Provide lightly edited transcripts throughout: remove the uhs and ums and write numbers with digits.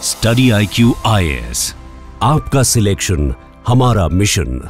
Study IQ IAS, आपका selection हमारा mission.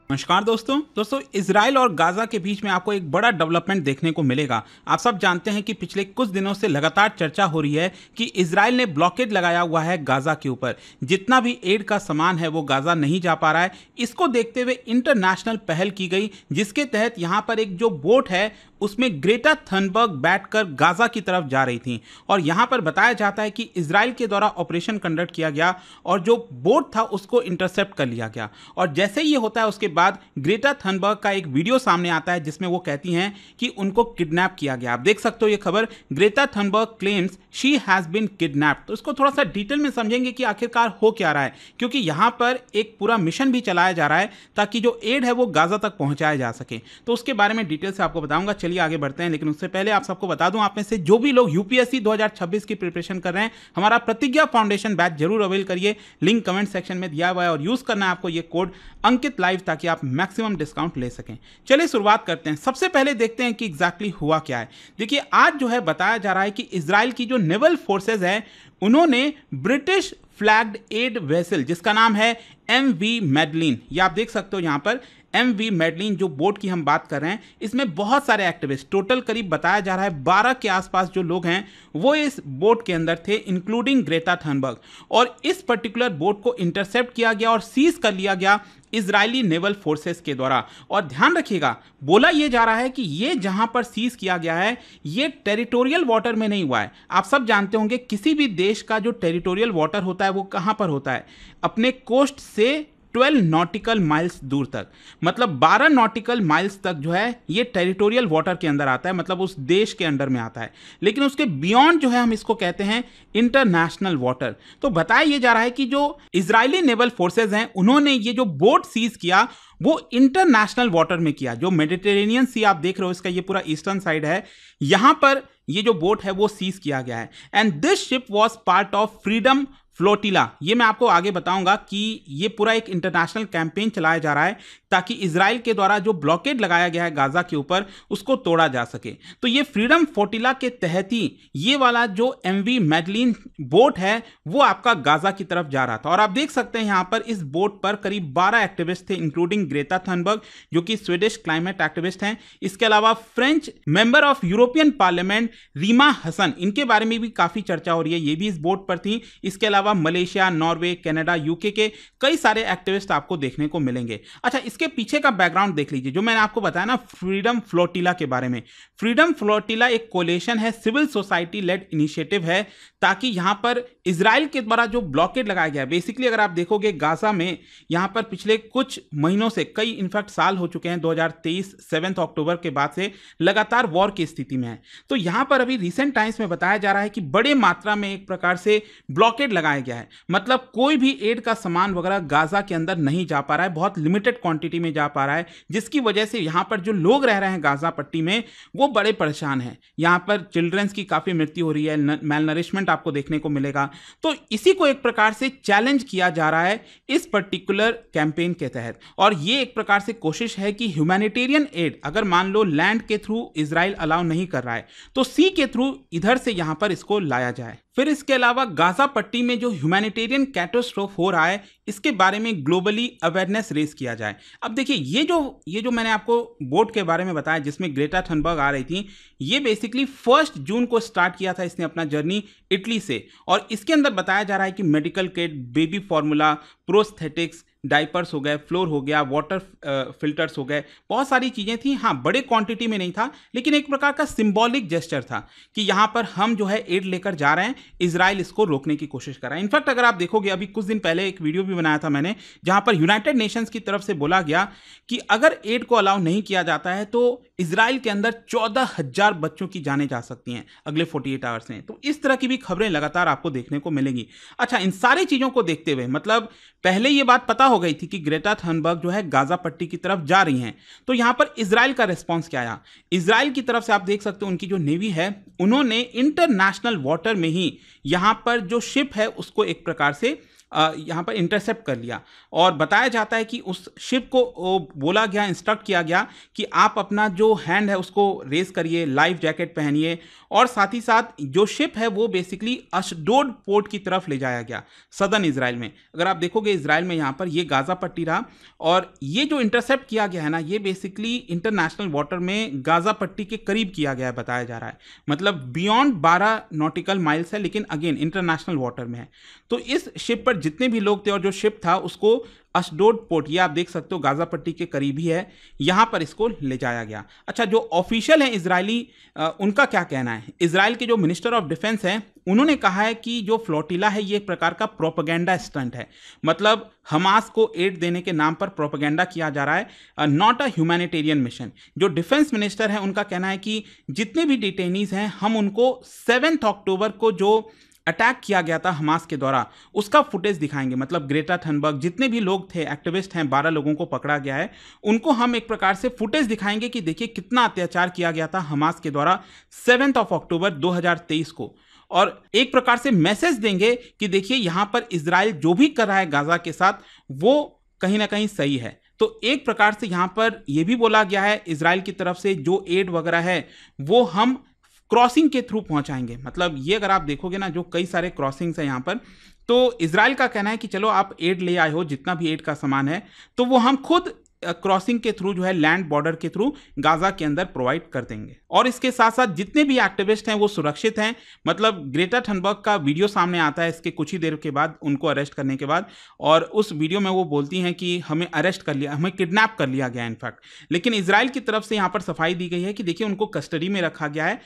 नमस्कार दोस्तों इजराइल और गाजा के बीच में आपको एक बड़ा डेवलपमेंट देखने को मिलेगा। आप सब जानते हैं कि पिछले कुछ दिनों से लगातार चर्चा हो रही है कि इजराइल ने ब्लॉकेड लगाया हुआ है गाजा के ऊपर। जितना भी एड का सामान है वो गाजा नहीं जा पा रहा है। इसको देखते हुए इंटरनेशनल पहल की गई, जिसके तहत यहाँ पर एक जो बोट है उसमें ग्रेटा थनबर्ग बैठकर गाजा की तरफ जा रही थी। और यहाँ पर बताया जाता है कि इजराइल के द्वारा ऑपरेशन कंडक्ट किया गया और जो बोट था उसको इंटरसेप्ट कर लिया गया। और जैसे ये होता है उसके बाद ग्रेटा थनबर्ग का एक वीडियो सामने आता है जिसमें वो कहती हैं कि उनको किडनैप किया गया। आप देख सकते हो ये खबर, Greta Thunberg claims she has been kidnapped. तो इसको थोड़ा सा डिटेल में समझेंगे कि आखिरकार हो क्या रहा है, क्योंकि यहाँ पर एक पूरा मिशन भी चलाया जा रहा है ताकि जो एड है वो गाजा तक पहुंचाया जा सके। तो उसके बारे में डिटेल से आपको बताऊंगा। चलिए आगे बढ़ते हैं, लेकिन उससे पहले आप सबको बता दूं, आप में से जो भी लोग यूपीएससी 2026 की प्रिपरेशन कर रहे हैं, हमारा प्रतिज्ञा फाउंडेशन बैच जरूर अवेल करिए। लिंक कमेंट सेक्शन में दिया हुआ है और यूज करना है आपको ये कोड अंकित लाइव, ताकि आप मैक्सिमम डिस्काउंट ले सकें। चलिए शुरुआत करते हैं। सबसे पहले देखते हैं कि एग्जैक्टली हुआ क्या है। देखिए, आज जो है बताया जा रहा है कि इजराइल की जो नेवल फोर्सेज है उन्होंने ब्रिटिश फ्लैग्ड एड वेसल जिसका नाम है MV मैडलिन, ये आप देख सकते हो यहाँ पर MV मैडलिन जो बोट की हम बात कर रहे हैं, इसमें बहुत सारे एक्टिविस्ट, टोटल करीब बताया जा रहा है 12 के आसपास जो लोग हैं वो इस बोट के अंदर थे, इंक्लूडिंग ग्रेटा थनबर्ग। और इस पर्टिकुलर बोट को इंटरसेप्ट किया गया और सीज कर लिया गया इजरायली नेवल फोर्सेस के द्वारा। और ध्यान रखिएगा, बोला यह जा रहा है कि ये जहां पर सीज किया गया है ये टेरिटोरियल वाटर में नहीं हुआ है। आप सब जानते होंगे किसी भी देश का जो टेरिटोरियल वाटर होता है वो कहां पर होता है, अपने कोस्ट से 12 नॉटिकल माइल्स दूर तक, मतलब 12 नॉटिकल माइल्स तक जो है ये टेरिटोरियल वाटर के अंदर आता है, मतलब उस देश के अंडर में आता है। लेकिन उसके बियॉन्ड जो है हम इसको कहते हैं इंटरनेशनल वाटर। तो बताया ये जा रहा है कि जो इजरायली नेवल फोर्सेज हैं उन्होंने ये जो बोट सीज किया वो इंटरनेशनल वाटर में किया। जो मेडिटेरेनियन सी आप देख रहे हो, इसका ये पूरा ईस्टर्न साइड है, यहां पर ये जो बोट है वो सीज किया गया है। And this ship was part of freedom flotilla. ये मैं आपको आगे बताऊंगा कि ये पूरा एक इंटरनेशनल कैंपेन चलाया जा रहा है ताकि इजराइल के द्वारा जो ब्लॉकेड लगाया गया है गाजा के ऊपर उसको तोड़ा जा सके। तो ये फ्रीडम फ्लोटिला के तहत ही ये वाला जो MV मैडलिन बोट है वो आपका गाजा की तरफ जा रहा था। और आप देख सकते हैं यहां पर इस बोट पर करीब 12 एक्टिविस्ट थे, इंक्लूडिंग ग्रेटा थनबर्ग जो कि स्वीडिश क्लाइमेट एक्टिविस्ट हैं। इसके अलावा French member of European Parliament Rima Hassan, इनके बारे में भी काफी चर्चा हो रही है, ये भी इस बोट पर थी। इसके अलावा मलेशिया, नॉर्वे, कनाडा, यूके के कई सारे एक्टिविस्ट आपको देखने को मिलेंगे। अच्छा, इसके पीछे का बैकग्राउंड देख लीजिए, जो मैंने आपको बताया ना फ्रीडम फ्लोटिला के बारे में। फ्रीडम फ्लोटिला एक कोलिशन है, सिविल सोसाइटी लेड इनिशिएटिव है, ताकि यहां पर इजराइल के द्वारा जो ब्लॉकेड लगाया गया है, बेसिकली अगर आप देखोगे गाजा में यहां पर पिछले कुछ महीनों से, कई इनफैक्ट साल हो चुके हैं, 2023 7 अक्टूबर के बाद से लगातार वॉर की स्थिति में है। तो यहां पर अभी रिसेंट टाइम्स में बताया जा रहा है कि बड़े मात्रा में एक प्रकार से ब्लॉकेड लगाया गया है, मतलब कोई भी एड का सामान वगैरह गाजा के अंदर नहीं जा पा रहा है, बहुत लिमिटेड क्वांटिटी में जा पा रहा है, जिसकी वजह से यहां पर जो लोग रह रहे हैं गाजा पट्टी में वो बड़े परेशान हैं। यहां पर चिल्ड्रंस की काफी मृत्यु हो रही है, मैलनरिशमेंट आपको देखने को मिलेगा। तो इसी को एक प्रकार से चैलेंज किया जा रहा है इस पर्टिकुलर कैंपेन के तहत। और ये एक प्रकार से कोशिश है कि ह्यूमैनिटेरियन एड अगर मान लो लैंड के थ्रू इजराइल अलाउ नहीं कर रहा है तो सी के थ्रू इधर से यहां पर इसको लाया जाए। फिर इसके अलावा गाजा पट्टी में जो ह्यूमैनिटेरियन कैटास्ट्रोफ हो रहा है इसके बारे में ग्लोबली अवेयरनेस रेज किया जाए। अब देखिए, ये जो मैंने आपको बोट के बारे में बताया जिसमें ग्रेटा थनबर्ग आ रही थी, ये बेसिकली 1 जून को स्टार्ट किया था इसने अपना जर्नी इटली से। और इसके अंदर बताया जा रहा है कि medical kit, baby formula, prosthetics, diapers हो गए, फ्लोर हो गया, वाटर फिल्टर्स हो गए, बहुत सारी चीज़ें थी। हाँ, बड़े क्वांटिटी में नहीं था, लेकिन एक प्रकार का सिंबॉलिक जेस्चर था कि यहाँ पर हम जो है एड लेकर जा रहे हैं, इजराइल इसको रोकने की कोशिश कर रहा है। इनफैक्ट अगर आप देखोगे, अभी कुछ दिन पहले एक वीडियो भी बनाया था मैंने जहाँ पर यूनाइटेड नेशंस की तरफ से बोला गया कि अगर एड को अलाउ नहीं किया जाता है तो इजराइल के अंदर 14,000 बच्चों की जानें जा सकती हैं अगले 48 आवर्स में। तो इस तरह की भी खबरें लगातार आपको देखने को मिलेंगी। अच्छा, इन सारी चीज़ों को देखते हुए, मतलब पहले ये बात पता हो गई थी कि ग्रेटा थनबर्ग जो है गाजा पट्टी की तरफ जा रही हैं, तो यहां पर इजराइल का रिस्पांस क्या आया। इजराइल की तरफ से आप देख सकते हो उनकी जो नेवी है उन्होंने इंटरनेशनल वाटर में ही यहां पर जो शिप है उसको एक प्रकार से यहाँ पर इंटरसेप्ट कर लिया और बताया जाता है कि उस शिप को बोला गया, इंस्ट्रक्ट किया गया कि आप अपना जो हैंड है उसको रेस करिए, लाइफ जैकेट पहनिए और साथ ही साथ जो शिप है वो बेसिकली अशडोड पोर्ट की तरफ ले जाया गया सदर्न इजराइल में। अगर आप देखोगे इजराइल में यहाँ पर ये गाजा पट्टी रहा और ये जो इंटरसेप्ट किया गया है ना, ये बेसिकली इंटरनेशनल वाटर में गाजा पट्टी के करीब किया गया है, बताया जा रहा है। मतलब बियॉन्ड 12 नॉटिकल माइल्स है, लेकिन अगेन इंटरनेशनल वाटर में है। तो इस शिप पर जितने भी लोग थे और जो शिप था उसको अशडोड पोर्ट, ये आप देख सकते हो गाजा पट्टी के करीब ही है, यहां पर इसको ले जाया गया। अच्छा, जो ऑफिशियल है इजरायली, उनका क्या कहना है? इजराइल के जो मिनिस्टर ऑफ डिफेंस हैं उन्होंने कहा है कि जो फ्लोटिला है ये एक प्रकार का प्रोपेगेंडा स्टंट है। मतलब हमास को एड देने के नाम पर प्रोपेगेंडा किया जा रहा है, नॉट अ ह्यूमैनिटेरियन मिशन। जो डिफेंस मिनिस्टर है उनका कहना है कि जितने भी डिटेनीज हैं हम उनको 7 अक्टूबर को जो अटैक किया गया था हमास के द्वारा उसका फुटेज दिखाएंगे। मतलब ग्रेटा थनबर्ग, जितने भी लोग थे, एक्टिविस्ट हैं, 12 लोगों को पकड़ा गया है, उनको हम एक प्रकार से फुटेज दिखाएंगे कि देखिए कितना अत्याचार किया गया था हमास के द्वारा 7 अक्टूबर 2023 को। और एक प्रकार से मैसेज देंगे कि देखिए यहां पर इजराइल जो भी कर रहा है गाजा के साथ वो कहीं ना कहीं सही है। तो एक प्रकार से यहां पर यह भी बोला गया है इजराइल की तरफ से जो एड वगैरह है वो हम क्रॉसिंग के थ्रू पहुंचाएंगे। मतलब ये अगर आप देखोगे ना, जो कई सारे क्रॉसिंग्स हैं यहाँ पर, तो इजराइल का कहना है कि चलो आप एड ले आए हो, जितना भी एड का सामान है तो वो हम खुद क्रॉसिंग के थ्रू जो है लैंड बॉर्डर के थ्रू गाजा के अंदर प्रोवाइड कर देंगे। और इसके साथ साथ जितने भी एक्टिविस्ट हैं वो सुरक्षित हैं। मतलब ग्रेटा थनबर्ग का वीडियो सामने आता है इसके कुछ ही देर के बाद, उनको अरेस्ट करने के बाद, और उस वीडियो में वो बोलती हैं कि हमें अरेस्ट कर लिया, हमें किडनैप कर लिया गया इनफैक्ट। लेकिन इजराइल की तरफ से यहाँ पर सफाई दी गई है कि देखिए उनको कस्टडी में रखा गया है,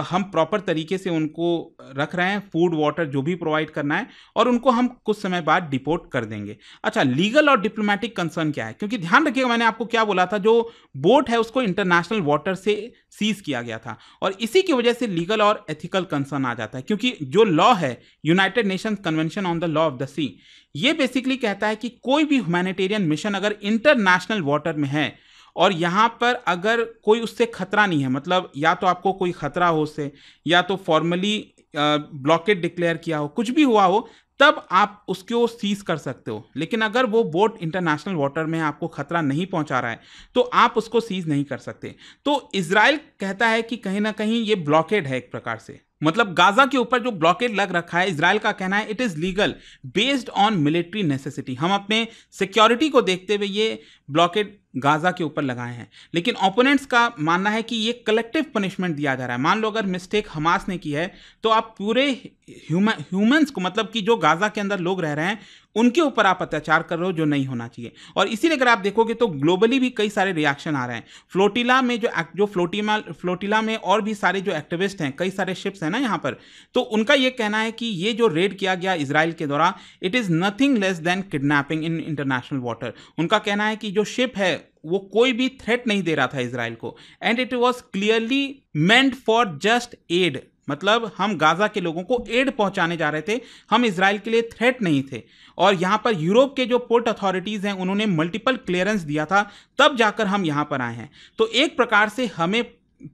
हम प्रॉपर तरीके से उनको रख रहे हैं, फूड वाटर जो भी प्रोवाइड करना है, और उनको हम कुछ समय बाद डिपोर्ट कर देंगे। अच्छा, लीगल और डिप्लोमेटिक कंसर्न क्या है? क्योंकि ध्यान रखिएगा, मैंने आपको क्या बोला था, जो बोट है उसको इंटरनेशनल वाटर से सीज किया गया था और इसी की वजह से लीगल और एथिकल कंसर्न आ जाता है। क्योंकि जो लॉ है United Nations convention on the law of the sea, ये बेसिकली कहता है कि कोई भी ह्यूमैनिटेरियन मिशन अगर इंटरनेशनल वाटर में है और यहां पर अगर कोई उससे खतरा नहीं है, मतलब या तो आपको कोई खतरा हो उससे, या तो फॉर्मली ब्लॉकेड डिक्लेयर किया हो, कुछ भी हुआ हो, तब आप उसको सीज कर सकते हो। लेकिन अगर वो बोट इंटरनेशनल वाटर में आपको खतरा नहीं पहुंचा रहा है तो आप उसको सीज नहीं कर सकते। तो इजराइल कहता है कि कहीं ना कहीं ये ब्लॉकेड है एक प्रकार से। मतलब गाजा के ऊपर जो ब्लॉकेड लग रखा है, इजराइल का कहना है it is legal based on military necessity. हम अपने सिक्योरिटी को देखते हुए ये ब्लॉकेड गाजा के ऊपर लगाए हैं। लेकिन ओपोनेंट्स का मानना है कि ये कलेक्टिव पनिशमेंट दिया जा रहा है। मान लो अगर मिस्टेक हमास ने की है तो आप पूरे ह्यूमंस को, मतलब कि जो गाजा के अंदर लोग रह रहे हैं उनके ऊपर आप अत्याचार कर रहे हो, जो नहीं होना चाहिए। और इसीलिए अगर आप देखोगे तो ग्लोबली भी कई सारे रिएक्शन आ रहे हैं। फ्लोटिला में जो फ्लोटिला में और भी सारे जो एक्टिविस्ट हैं, कई सारे शिप्स हैं ना यहाँ पर, तो उनका ये कहना है कि ये जो रेड किया गया इजराइल के द्वारा, it is nothing less than kidnapping in international water. उनका कहना है कि जो शिप है वो कोई भी थ्रेट नहीं दे रहा था इजराइल को, and it was clearly meant for just aid. मतलब हम गाजा के लोगों को एड पहुंचाने जा रहे थे, हम इजराइल के लिए थ्रेट नहीं थे। और यहां पर यूरोप के जो पोर्ट अथॉरिटीज हैं उन्होंने मल्टीपल क्लियरेंस दिया था, तब जाकर हम यहां पर आए हैं। तो एक प्रकार से हमें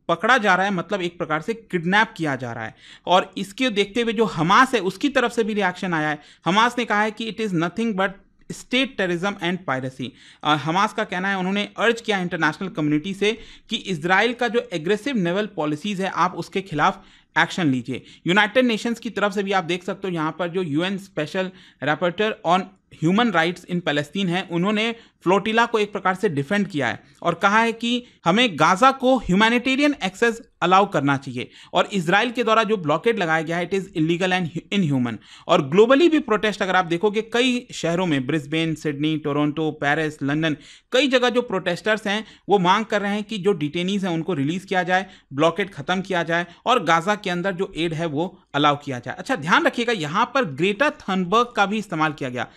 पकड़ा जा रहा है, मतलब एक प्रकार से किडनैप किया जा रहा है। और इसके देखते हुए जो हमास है उसकी तरफ से भी रिएक्शन आया है। हमास ने कहा है कि it is nothing but state terrorism and piracy. Hamas का कहना है, उन्होंने अर्ज किया इंटरनेशनल कम्युनिटी से कि इजराइल का जो एग्रेसिव नेवल पॉलिसीज है आप उसके खिलाफ एक्शन लीजिए। यूनाइटेड नेशंस की तरफ से भी आप देख सकते हो, यहाँ पर जो UN special rapporteur on human rights in Palestine है, उन्होंने फ्लोटिला को एक प्रकार से डिफेंड किया है और कहा है कि हमें गाजा को ह्यूमैनिटेरियन एक्सेस अलाउ करना चाहिए। और इजराइल के द्वारा जो ब्लॉकेड लगाया गया है it is illegal and inhuman. और ग्लोबली भी प्रोटेस्ट अगर आप देखोगे, कई शहरों में, Brisbane, Sydney, Toronto, Paris, London, कई जगह जो प्रोटेस्टर्स हैं वो मांग कर रहे हैं कि जो डिटेनीज हैं उनको रिलीज किया जाए, ब्लॉकेड खत्म किया जाए और गाजा के अंदर जो एड है वो अलाउ किया जाए। अच्छा, ध्यान रखिएगा यहाँ पर ग्रेटा थनबर्ग का भी इस्तेमाल किया गया।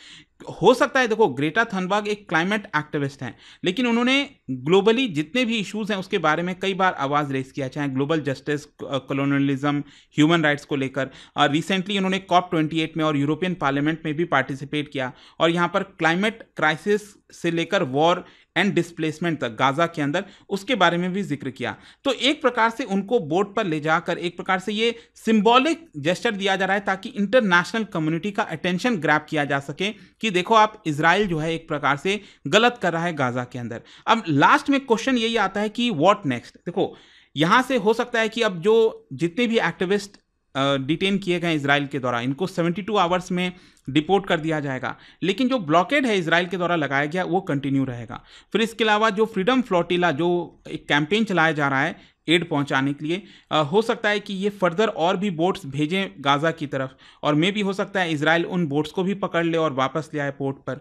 हो सकता है, देखो ग्रेटा थनबर्ग एक क्लाइमेट एक्टिविस्ट हैं, लेकिन उन्होंने ग्लोबली जितने भी इश्यूज हैं उसके बारे में कई बार आवाज रेस किया, चाहे global justice, colonialism, human rights को लेकर। रिसेंटली उन्होंने COP28 में और यूरोपियन पार्लियामेंट में भी पार्टिसिपेट किया और यहाँ पर क्लाइमेट क्राइसिस से लेकर वॉर, एंड डिस्प्लेसमेंट तक गाजा के अंदर, उसके बारे में भी जिक्र किया। तो एक प्रकार से उनको बोर्ड पर ले जाकर एक प्रकार से ये सिंबॉलिक जेस्चर दिया जा रहा है ताकि इंटरनेशनल कम्युनिटी का अटेंशन ग्रैब किया जा सके कि देखो आप, इजराइल जो है एक प्रकार से गलत कर रहा है गाजा के अंदर। अब लास्ट में क्वेश्चन यही आता है कि व्हाट नेक्स्ट। देखो यहां से हो सकता है कि अब जो जितने भी एक्टिविस्ट डिटेन किए गए इजराइल के द्वारा, इनको 72 आवर्स में डिपोर्ट कर दिया जाएगा, लेकिन जो ब्लॉकेड है इजराइल के द्वारा लगाया गया वो कंटिन्यू रहेगा। फिर इसके अलावा जो फ्रीडम फ्लोटिला, जो एक कैंपेन चलाया जा रहा है एड पहुंचाने के लिए, हो सकता है कि ये फर्दर और भी बोट्स भेजें गाजा की तरफ, और मे भी हो सकता है इजराइल उन बोट्स को भी पकड़ ले और वापस ले आए पोर्ट पर।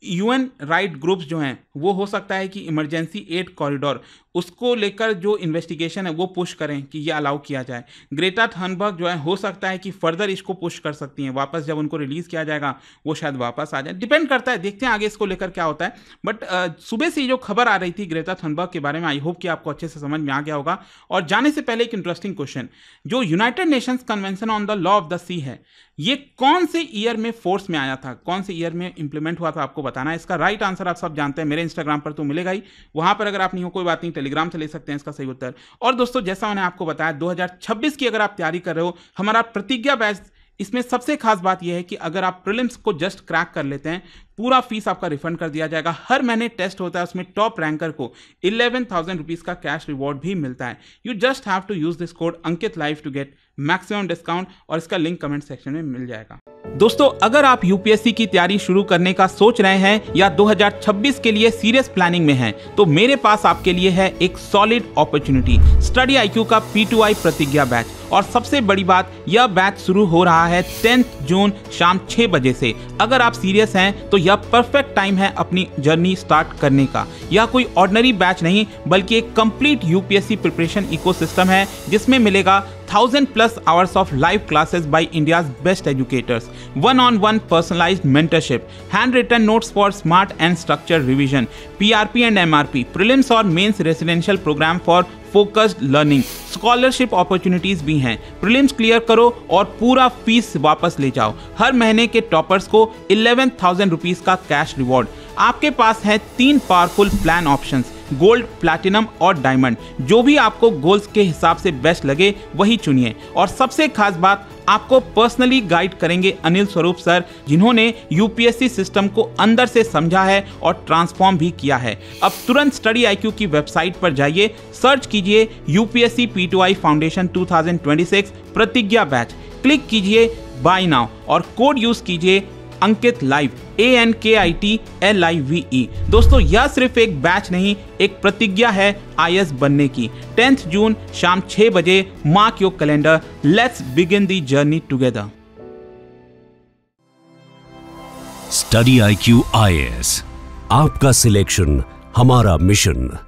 यूएन राइट ग्रुप्स जो हैं वो हो सकता है कि इमरजेंसी एड कॉरिडोर, उसको लेकर जो इन्वेस्टिगेशन है वो पुश करें कि ये अलाउ किया जाए। ग्रेटा थनबर्ग जो है हो सकता है कि फर्दर इसको पुश कर सकती हैं, वापस जब उनको रिलीज किया जाएगा वो शायद वापस आ जाए, डिपेंड करता है, देखते हैं आगे इसको लेकर क्या होता है। बट सुबह से जो खबर आ रही थी ग्रेटा थनबर्ग के बारे में, आई होप कि आपको अच्छे से समझ में आ गया होगा। और जाने से पहले एक इंटरेस्टिंग क्वेश्चन, जो United Nations convention on the law of the sea है, ये कौन से ईयर में फोर्स में आया था, कौन से ईयर में इंप्लीमेंट हुआ था, आपको बताना है। इसका राइट आंसर आप सब जानते हैं, मेरे इंस्टाग्राम पर तो मिलेगा ही, वहां पर अगर आप नहीं हो कोई बात नहीं, टेलीग्राम से ले सकते हैं इसका सही उत्तर। और दोस्तों जैसा मैंने आपको बताया 2026 की अगर आप तैयारी कर रहे हो, हमारा प्रतिज्ञा बैच, इसमें सबसे खास बात यह है कि अगर आप प्रीलिम्स को जस्ट क्रैक कर लेते हैं, पूरा फीस आपका रिफंड कर दिया जाएगा। हर महीने टेस्ट होता है, उसमें टॉप रैंकर को 11,000 रुपीज का कैश रिवॉर्ड भी मिलता है। You just have to use this code Ankit live to get maximum discount, और इसका लिंक कमेंट सेक्शन में मिल जाएगा। दोस्तों अगर आप यूपीएससी की तैयारी शुरू करने का सोच रहे हैं या 2026 के लिए सीरियस प्लानिंग में हैं, तो मेरे पास आपके लिए है एक सॉलिड अपॉर्चुनिटी, स्टडी आईक्यू का P2I प्रतिज्ञा बैच। और सबसे बड़ी बात, यह बैच शुरू हो रहा है 10 जून शाम 6 बजे से। अगर आप सीरियस हैं तो यह परफेक्ट टाइम है अपनी जर्नी स्टार्ट करने का। यह कोई ऑर्डिनरी बैच नहीं, बल्कि एक कंप्लीट यूपीएससी प्रिपरेशन इकोसिस्टम है, जिसमें मिलेगा 1000+ hours of live classes by India's best educators, one-on-one personalized mentorship, handwritten notes for smart and structured revision, PRP and MRP, prelims और mains residential program for focused learning, scholarship opportunities भी हैं। Prelims clear करो और पूरा fees वापस ले जाओ। हर महीने के टॉपर्स को 11,000 रुपीज का कैश रिवॉर्ड। आपके पास है 3 powerful plan options, gold, platinum और डायमंड। जो भी आपको गोल्स के हिसाब से बेस्ट लगे वही चुनिए। और सबसे खास बात, आपको पर्सनली गाइड करेंगे अनिल स्वरूप सर, जिन्होंने यूपीएससी सिस्टम को अंदर से समझा है और ट्रांसफॉर्म भी किया है। अब तुरंत स्टडी आईक्यू की वेबसाइट पर जाइए, सर्च कीजिए यूपीएससी P2I फाउंडेशन 2026 प्रतिज्ञा बैच, क्लिक कीजिए बाय नाउ और कोड यूज कीजिए अंकित लाइव, ANKITLIVE। दोस्तों यह सिर्फ एक बैच नहीं, एक प्रतिज्ञा है IAS बनने की। 10 जून शाम 6 बजे, mark your calendar, let's begin the journey together. Study IQ IAS, आपका सिलेक्शन हमारा मिशन।